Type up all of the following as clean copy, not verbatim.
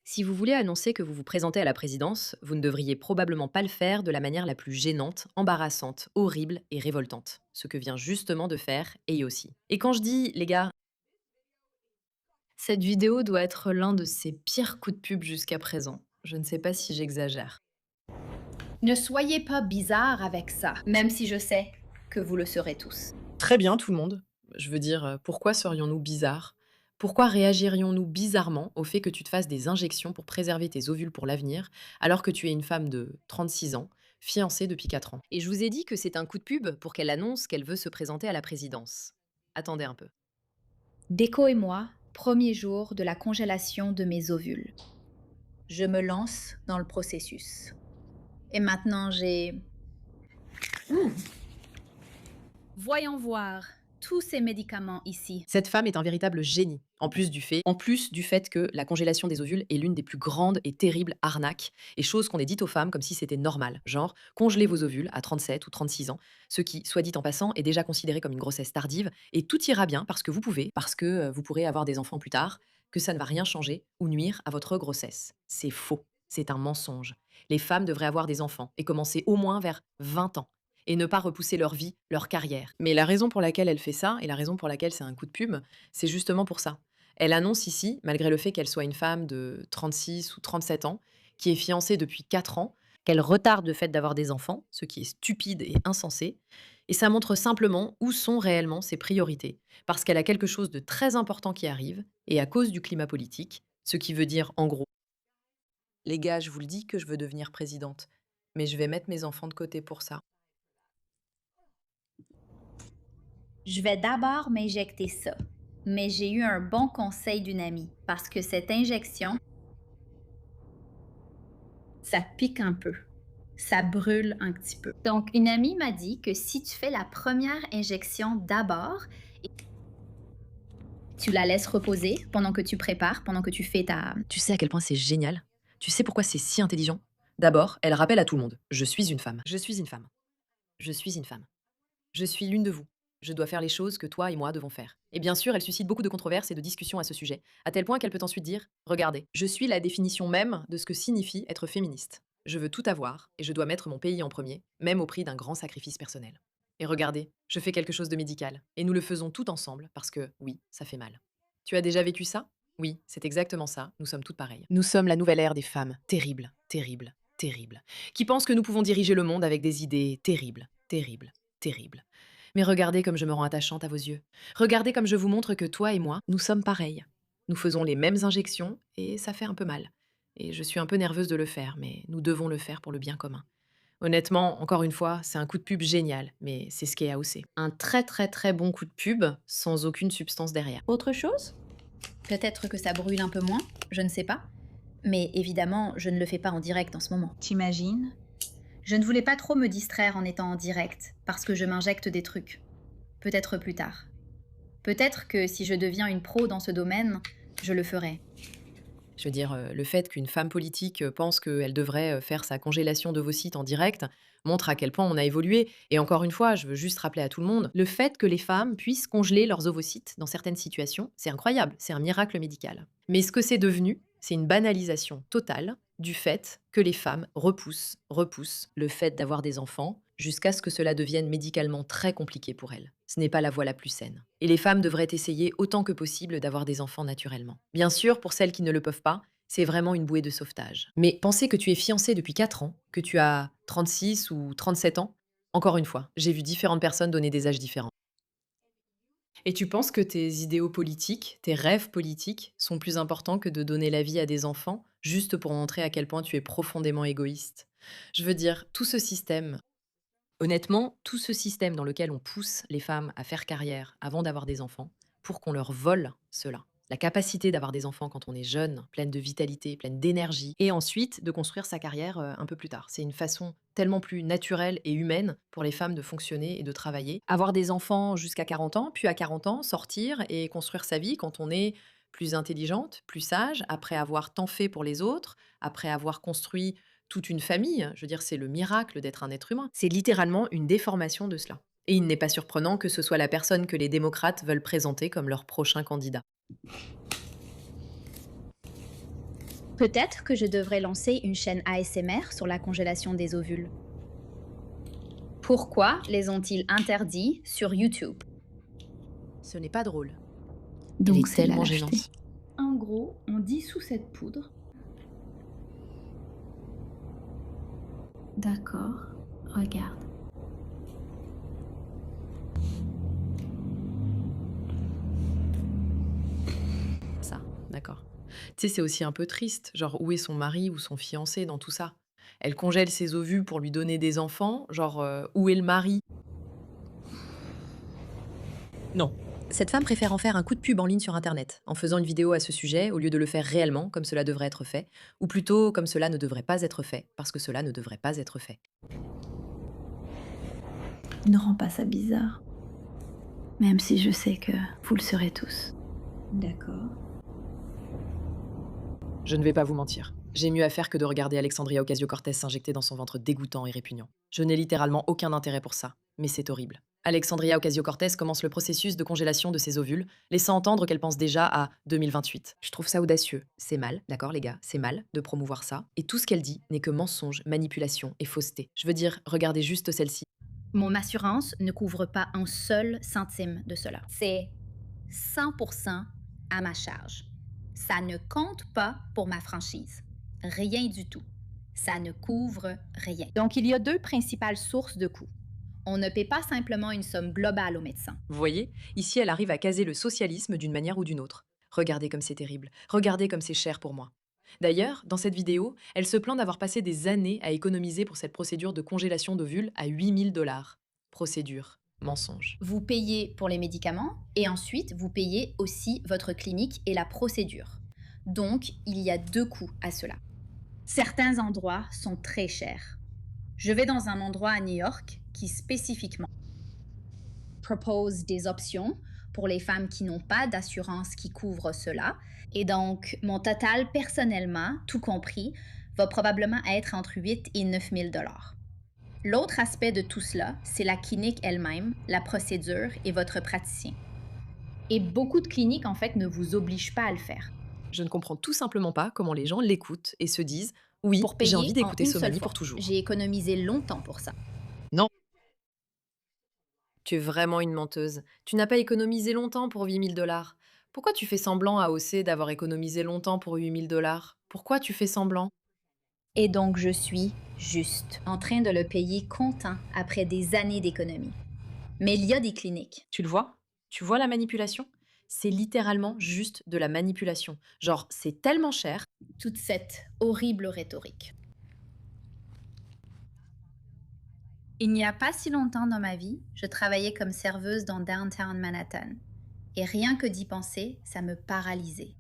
Si vous voulez annoncer que vous vous présentez à la présidence, vous ne devriez probablement pas le faire de la manière la plus gênante, embarrassante, horrible et révoltante. Ce que vient justement de faire et aussi. Et quand je dis, les gars, Cette vidéo doit être l'un de ses pires coups de pub jusqu'à présent. Je ne sais pas si j'exagère. Ne soyez pas bizarre avec ça, même si je sais que vous le serez tous. Très bien tout le monde. Je veux dire, pourquoi serions-nous bizarres? Pourquoi réagirions-nous bizarrement au fait que tu te fasses des injections pour préserver tes ovules pour l'avenir, alors que tu es une femme de 36 ans, fiancée depuis 4 ans? et je vous ai dit que c'est un coup de pub pour qu'elle annonce qu'elle veut se présenter à la présidence. Attendez un peu. Déco et moi, premier jour de la congélation de mes ovules. Je me lance dans le processus. Et maintenant, j'ai... Voyons voir tous ces médicaments ici. Cette femme est un véritable génie, en plus du fait que la congélation des ovules est l'une des plus grandes et terribles arnaques et choses qu'on est dites aux femmes comme si c'était normal. Genre, congelez vos ovules à 37 ou 36 ans, ce qui, soit dit en passant, est déjà considéré comme une grossesse tardive, et tout ira bien parce que vous pouvez, parce que vous pourrez avoir des enfants plus tard, que ça ne va rien changer ou nuire à votre grossesse. C'est faux. C'est un mensonge. Les femmes devraient avoir des enfants et commencer au moins vers 20 ans et ne pas repousser leur vie, leur carrière. Mais la raison pour laquelle elle fait ça, et la raison pour laquelle c'est un coup de pub, c'est justement pour ça. Elle annonce ici, malgré le fait qu'elle soit une femme de 36 ou 37 ans, qui est fiancée depuis 4 ans, Qu'elle retarde le fait d'avoir des enfants, ce qui est stupide et insensé, et ça montre simplement où sont réellement ses priorités, parce qu'elle a quelque chose de très important qui arrive, et à cause du climat politique, ce qui veut dire en gros, les gars, je vous le dis que je veux devenir présidente, mais je vais mettre mes enfants de côté pour ça. Je vais d'abord m'injecter ça. Mais j'ai eu un bon conseil d'une amie, parce que cette injection, ça pique un peu. Ça brûle un petit peu. Donc, une amie m'a dit que si tu fais la première injection d'abord, tu la laisses reposer pendant que tu prépares, pendant que tu fais ta... tu sais à quel point c'est génial. Tu sais pourquoi c'est si intelligent. D'abord, elle rappelle à tout le monde, je suis une femme. Je suis une femme. Je suis une femme. Je suis l'une de vous. Je dois faire les choses que toi et moi devons faire. Et bien sûr, elle suscite beaucoup de controverses et de discussions à ce sujet, à tel point qu'elle peut ensuite dire, regardez, je suis la définition même de ce que signifie être féministe. Je veux tout avoir et je dois mettre mon pays en premier, même au prix d'un grand sacrifice personnel. Et regardez, je fais quelque chose de médical, et nous le faisons tout ensemble parce que, oui, ça fait mal. Tu as déjà vécu ça? Oui, c'est exactement ça, nous sommes toutes pareilles. Nous sommes la nouvelle ère des femmes, terribles, terribles, terribles, qui pensent que nous pouvons diriger le monde avec des idées terribles, terribles, terribles. Mais regardez comme je me rends attachante à vos yeux. Regardez comme je vous montre que toi et moi, nous sommes pareils. Nous faisons les mêmes injections et ça fait un peu mal. Et je suis un peu nerveuse de le faire, mais nous devons le faire pour le bien commun. Honnêtement, encore une fois, c'est un coup de pub génial, mais c'est ce qui est AOC. Un très très très bon coup de pub sans aucune substance derrière. Autre chose? Peut-être que ça brûle un peu moins, je ne sais pas. Mais évidemment, je ne le fais pas en direct en ce moment. T'imagines? Je ne voulais pas trop me distraire en étant en direct, parce que je m'injecte des trucs. Peut-être plus tard. Peut-être que si je deviens une pro dans ce domaine, je le ferai. Je veux dire, le fait qu'une femme politique, pense qu'elle devrait, faire sa congélation d'ovocytes en direct, montre à quel point on a évolué et encore une fois, je veux juste rappeler à tout le monde, le fait que les femmes puissent congeler leurs ovocytes dans certaines situations, c'est incroyable, c'est un miracle médical. Mais ce que c'est devenu, c'est une banalisation totale du fait que les femmes repoussent le fait d'avoir des enfants jusqu'à ce que cela devienne médicalement très compliqué pour elles. Ce n'est pas la voie la plus saine. Et les femmes devraient essayer autant que possible d'avoir des enfants naturellement. Bien sûr, pour celles qui ne le peuvent pas, c'est vraiment une bouée de sauvetage. Mais penser que tu es fiancée depuis 4 ans, que tu as 36 ou 37 ans, encore une fois, j'ai vu différentes personnes donner des âges différents. Et tu penses que tes idéaux politiques, tes rêves politiques sont plus importants que de donner la vie à des enfants, juste pour montrer à quel point tu es profondément égoïste? Je veux dire, tout ce système, Honnêtement, tout ce système dans lequel on pousse les femmes à faire carrière avant d'avoir des enfants, pour qu'on leur vole cela. La capacité d'avoir des enfants quand on est jeune, pleine de vitalité, pleine d'énergie, et ensuite de construire sa carrière un peu plus tard. C'est une façon tellement plus naturelle et humaine pour les femmes de fonctionner et de travailler. Avoir des enfants jusqu'à 40 ans, puis à 40 ans, sortir et construire sa vie quand on est plus intelligente, plus sage, après avoir tant fait pour les autres, après avoir construit toute une famille. Je veux dire, c'est le miracle d'être un être humain. C'est littéralement une déformation de cela. Et il n'est pas surprenant que ce soit la personne que les démocrates veulent présenter comme leur prochain candidat. Peut-être que je devrais lancer une chaîne ASMR sur la congélation des ovules. Pourquoi les ont-ils interdits sur YouTube? Ce n'est pas drôle. Elle Donc est c'est de la tellement lâcheté. gênante. En gros, on dissout cette poudre. D'accord, regarde. Ça, d'accord. Tu sais, c'est aussi un peu triste. Genre, où est son mari ou son fiancé dans tout ça? Elle congèle ses ovules pour lui donner des enfants. Genre, où est le mari? Non. Cette femme préfère en faire un coup de pub en ligne sur Internet, en faisant une vidéo à ce sujet, au lieu de le faire réellement, comme cela devrait être fait, ou plutôt comme cela ne devrait pas être fait, parce que cela ne devrait pas être fait. Ne rends pas ça bizarre. Même si je sais que vous le serez tous. D'accord. Je ne vais pas vous mentir. J'ai mieux à faire que de regarder Alexandria Ocasio-Cortez s'injecter dans son ventre dégoûtant et répugnant. Je n'ai littéralement aucun intérêt pour ça, mais c'est horrible. Alexandria Ocasio-Cortez commence le processus de congélation de ses ovules, laissant entendre qu'elle pense déjà à 2028. Je trouve ça audacieux. C'est mal, d'accord les gars, c'est mal de promouvoir ça. Et tout ce qu'elle dit n'est que mensonge, manipulation et fausseté. Je veux dire, regardez juste celle-ci. Mon assurance ne couvre pas un seul centime de cela. C'est 100% à ma charge. Ça ne compte pas pour ma franchise. Rien du tout. Ça ne couvre rien. Donc, il y a deux principales sources de coûts. On ne paie pas simplement une somme globale aux médecins. Vous voyez, ici elle arrive à caser le socialisme d'une manière ou d'une autre. Regardez comme c'est terrible, regardez comme c'est cher pour moi. D'ailleurs, dans cette vidéo, elle se plaint d'avoir passé des années à économiser pour cette procédure de congélation d'ovules à 8 000 $. Procédure, mensonge. Vous payez pour les médicaments et ensuite vous payez aussi votre clinique et la procédure. Donc, il y a deux coûts à cela. Certains endroits sont très chers. Je vais dans un endroit à New York qui spécifiquement propose des options pour les femmes qui n'ont pas d'assurance qui couvre cela. Et donc, mon total personnellement, tout compris, va probablement être entre 8 et 9 000 $. L'autre aspect de tout cela, c'est la clinique elle-même, la procédure et votre praticien. Et beaucoup de cliniques, en fait, ne vous obligent pas à le faire. Je ne comprends tout simplement pas comment les gens l'écoutent et se disent oui, Pour payer j'ai envie d'écouter en une Somani seule pour fois. toujours. J'ai économisé longtemps pour ça. Non. Tu es vraiment une menteuse. Tu n'as pas économisé longtemps pour 8 000 $. Pourquoi tu fais semblant à OC d'avoir économisé longtemps pour 8 000 $? Pourquoi tu fais semblant? Et donc, je suis juste en train de le payer comptant après des années d'économie. Mais il y a des cliniques. Tu le vois? Tu vois la manipulation? C'est littéralement juste de la manipulation. Genre, c'est tellement cher. Toute cette horrible rhétorique. Il n'y a pas si longtemps dans ma vie, je travaillais comme serveuse dans Downtown Manhattan. Et rien que d'y penser, ça me paralysait.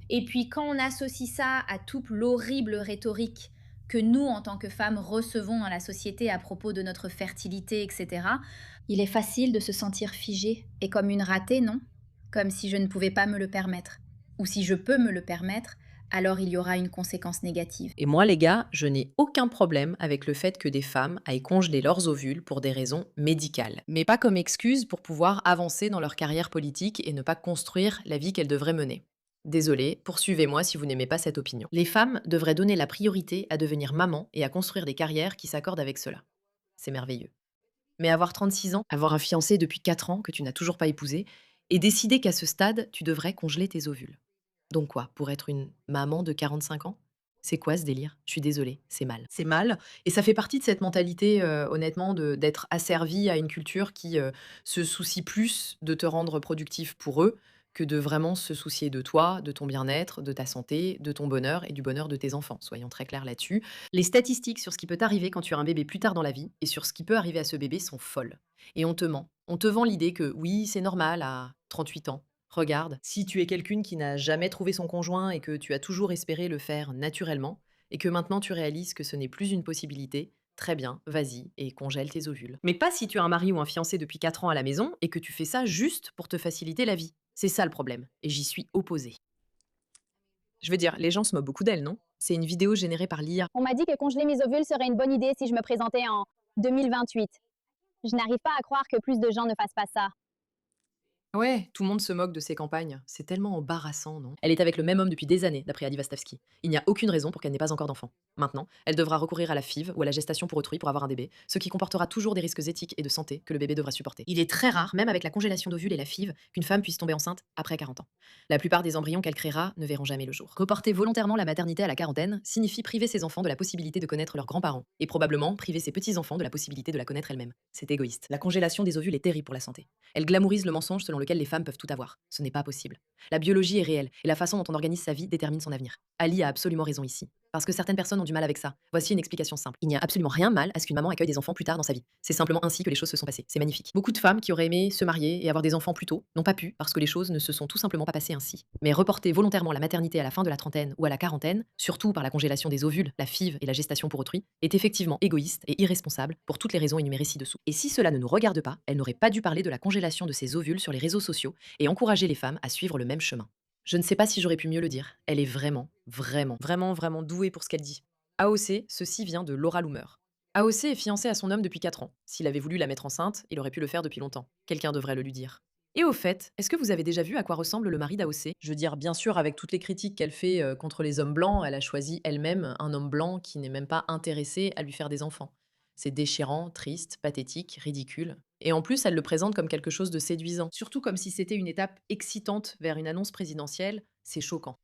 Et puis quand on associe ça à toute l'horrible rhétorique que nous, en tant que femmes, recevons dans la société à propos de notre fertilité, etc., il est facile de se sentir figée et comme une ratée, non? Comme si je ne pouvais pas me le permettre. Ou si je peux me le permettre, alors il y aura une conséquence négative. Et moi, les gars, je n'ai aucun problème avec le fait que des femmes aillent congeler leurs ovules pour des raisons médicales. Mais pas comme excuse pour pouvoir avancer dans leur carrière politique et ne pas construire la vie qu'elles devraient mener. Désolée, poursuivez-moi si vous n'aimez pas cette opinion. Les femmes devraient donner la priorité à devenir maman et à construire des carrières qui s'accordent avec cela. C'est merveilleux. Mais avoir 36 ans, avoir un fiancé depuis 4 ans que tu n'as toujours pas épousé, et décider qu'à ce stade, tu devrais congeler tes ovules. Donc quoi, pour être une maman de 45 ans? C'est quoi ce délire? Je suis désolée, c'est mal. C'est mal, et ça fait partie de cette mentalité, honnêtement, d'être asservie à une culture qui se soucie plus de te rendre productif pour eux que de vraiment se soucier de toi, de ton bien-être, de ta santé, de ton bonheur et du bonheur de tes enfants. Soyons très clairs là-dessus. Les statistiques sur ce qui peut t'arriver quand tu as un bébé plus tard dans la vie et sur ce qui peut arriver à ce bébé sont folles. Et on te ment. On te vend l'idée que oui, c'est normal à 38 ans. Regarde, si tu es quelqu'une qui n'a jamais trouvé son conjoint et que tu as toujours espéré le faire naturellement, et que maintenant tu réalises que ce n'est plus une possibilité, très bien, vas-y et congèle tes ovules. Mais pas si tu as un mari ou un fiancé depuis 4 ans à la maison et que tu fais ça juste pour te faciliter la vie. C'est ça le problème, et j'y suis opposée. Je veux dire, les gens se moquent beaucoup d'elle, non? C'est une vidéo générée par l'IA. On m'a dit que congeler mes ovules serait une bonne idée si je me présentais en 2028. Je n'arrive pas à croire que plus de gens ne fassent pas ça. Ouais, tout le monde se moque de ses campagnes. C'est tellement embarrassant, non? Elle est avec le même homme depuis des années, d'après Adi Vastavski. Il n'y a aucune raison pour qu'elle n'ait pas encore d'enfant. Maintenant, elle devra recourir à la FIV ou à la gestation pour autrui pour avoir un bébé, ce qui comportera toujours des risques éthiques et de santé que le bébé devra supporter. Il est très rare, même avec la congélation d'ovules et la FIV, qu'une femme puisse tomber enceinte après 40 ans. La plupart des embryons qu'elle créera ne verront jamais le jour. Reporter volontairement la maternité à la quarantaine signifie priver ses enfants de la possibilité de connaître leurs grands-parents et probablement priver ses petits-enfants de la possibilité de la connaître elle-même. C'est égoïste. La congélation des ovules est terrible pour la santé. Elle glamourise le mensonge selon lequel les femmes peuvent tout avoir. Ce n'est pas possible. La biologie est réelle et la façon dont on organise sa vie détermine son avenir. Ali a absolument raison ici. Parce que certaines personnes ont du mal avec ça. Voici une explication simple. Il n'y a absolument rien de mal à ce qu'une maman accueille des enfants plus tard dans sa vie. C'est simplement ainsi que les choses se sont passées. C'est magnifique. Beaucoup de femmes qui auraient aimé se marier et avoir des enfants plus tôt n'ont pas pu parce que les choses ne se sont tout simplement pas passées ainsi. Mais reporter volontairement la maternité à la fin de la trentaine ou à la quarantaine, surtout par la congélation des ovules, la FIV et la gestation pour autrui, est effectivement égoïste et irresponsable pour toutes les raisons énumérées ci-dessous. Et si cela ne nous regarde pas, elle n'aurait pas dû parler de la congélation de ses ovules sur les réseaux sociaux et encourager les femmes à suivre le même chemin. Je ne sais pas si j'aurais pu mieux le dire. Elle est vraiment douée pour ce qu'elle dit. AOC, ceci vient de Laura Loomer. AOC est fiancée à son homme depuis 4 ans. S'il avait voulu la mettre enceinte, il aurait pu le faire depuis longtemps. Quelqu'un devrait le lui dire. Et au fait, est-ce que vous avez déjà vu à quoi ressemble le mari d'AOC? Je veux dire, bien sûr, avec toutes les critiques qu'elle fait contre les hommes blancs, elle a choisi elle-même un homme blanc qui n'est même pas intéressé à lui faire des enfants. C'est déchirant, triste, pathétique, ridicule. Et en plus, elle le présente comme quelque chose de séduisant, surtout comme si c'était une étape excitante vers une annonce présidentielle. C'est choquant.